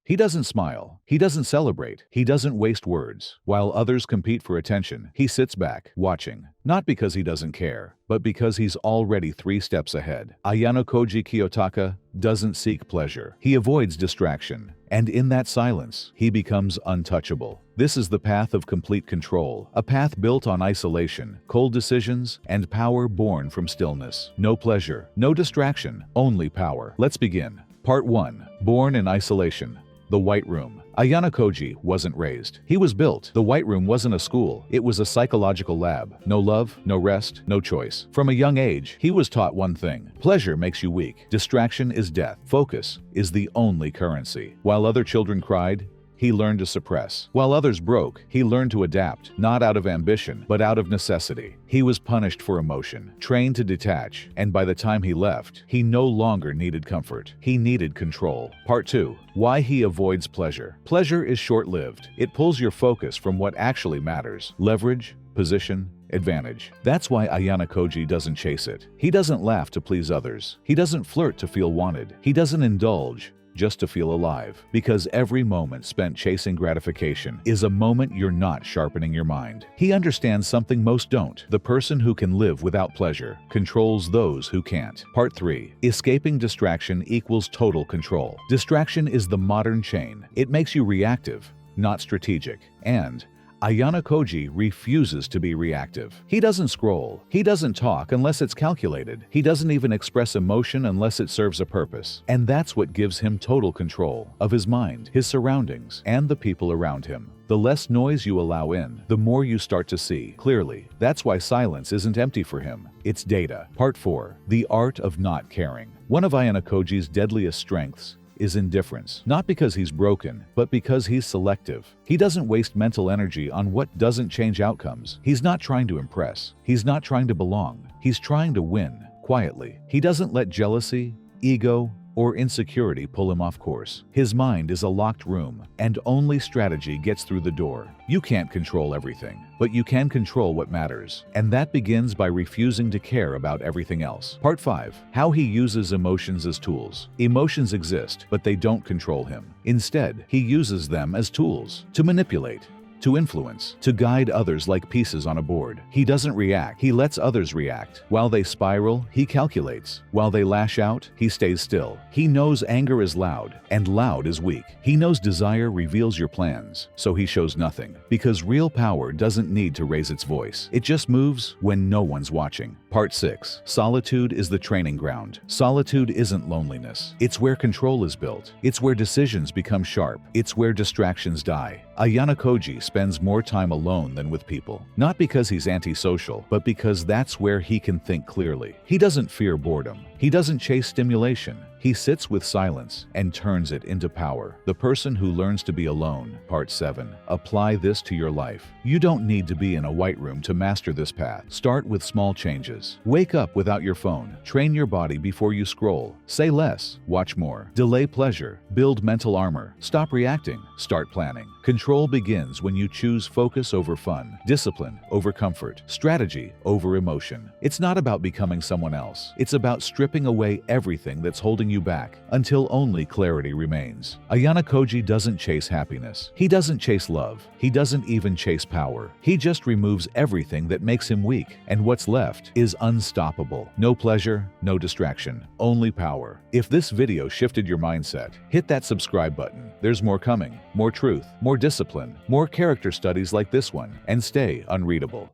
He doesn't smile. He doesn't celebrate. He doesn't waste words. While others compete for attention, he sits back, watching. Not because he doesn't care, but because he's already 3 steps ahead. Ayanokoji Kiyotaka doesn't seek pleasure. He avoids distraction. And in that silence, he becomes untouchable. This is the path of complete control, a path built on isolation, cold decisions, and power born from stillness. No pleasure, no distraction, only power. Let's begin. Part 1. Born in isolation. The White Room. Ayanokoji wasn't raised. He was built. The White Room wasn't a school. It was a psychological lab. No love, no rest, no choice. From a young age, he was taught one thing. Pleasure makes you weak. Distraction is death. Focus is the only currency. While other children cried, he learned to suppress. While others broke, he learned to adapt, not out of ambition, but out of necessity. He was punished for emotion, trained to detach, and by the time he left, he no longer needed comfort. He needed control. Part 2. Why he avoids pleasure. Pleasure is short-lived. It pulls your focus from what actually matters. Leverage, position, advantage. That's why Ayanokoji doesn't chase it. He doesn't laugh to please others. He doesn't flirt to feel wanted. He doesn't indulge just to feel alive. Because every moment spent chasing gratification is a moment you're not sharpening your mind. He understands something most don't. The person who can live without pleasure controls those who can't. Part 3. Escaping distraction equals total control. Distraction is the modern chain. It makes you reactive, not strategic. And Ayanokoji refuses to be reactive. He doesn't scroll. He doesn't talk unless it's calculated. He doesn't even express emotion unless it serves a purpose. And that's what gives him total control of his mind, his surroundings, and the people around him. The less noise you allow in, the more you start to see clearly. That's why silence isn't empty for him. It's data. Part 4. The art of not caring. One of Ayanokoji's deadliest strengths is indifference. Not because he's broken, but because he's selective. He doesn't waste mental energy on what doesn't change outcomes. He's not trying to impress. He's not trying to belong. He's trying to win, quietly. He doesn't let jealousy, ego, or insecurity pull him off course. His mind is a locked room, and only strategy gets through the door. You can't control everything, but you can control what matters. And that begins by refusing to care about everything else. Part 5. How he uses emotions as tools. Emotions exist, but they don't control him. Instead, he uses them as tools to manipulate, to influence, to guide others like pieces on a board. He doesn't react, he lets others react. While they spiral, he calculates. While they lash out, he stays still. He knows anger is loud, and loud is weak. He knows desire reveals your plans, so he shows nothing. Because real power doesn't need to raise its voice. It just moves when no one's watching. Part 6. Solitude is the training ground. Solitude isn't loneliness. It's where control is built. It's where decisions become sharp. It's where distractions die. Ayanokoji spends more time alone than with people. Not because he's antisocial, but because that's where he can think clearly. He doesn't fear boredom. He doesn't chase stimulation. He sits with silence and turns it into power. The person who learns to be alone. Part 7. Apply this to your life. You don't need to be in a white room to master this path. Start with small changes. Wake up without your phone. Train your body before you scroll. Say less. Watch more. Delay pleasure. Build mental armor. Stop reacting. Start planning. Control begins when you choose focus over fun, discipline over comfort, strategy over emotion. It's not about becoming someone else. It's about stripping away everything that's holding you back until only clarity remains. Ayanokoji doesn't chase happiness. He doesn't chase love. He doesn't even chase power. He just removes everything that makes him weak, and what's left is unstoppable. No pleasure, no distraction, only power. If this video shifted your mindset, hit that subscribe button. There's more coming. More truth, more discipline, more character studies like this one, and stay unreadable.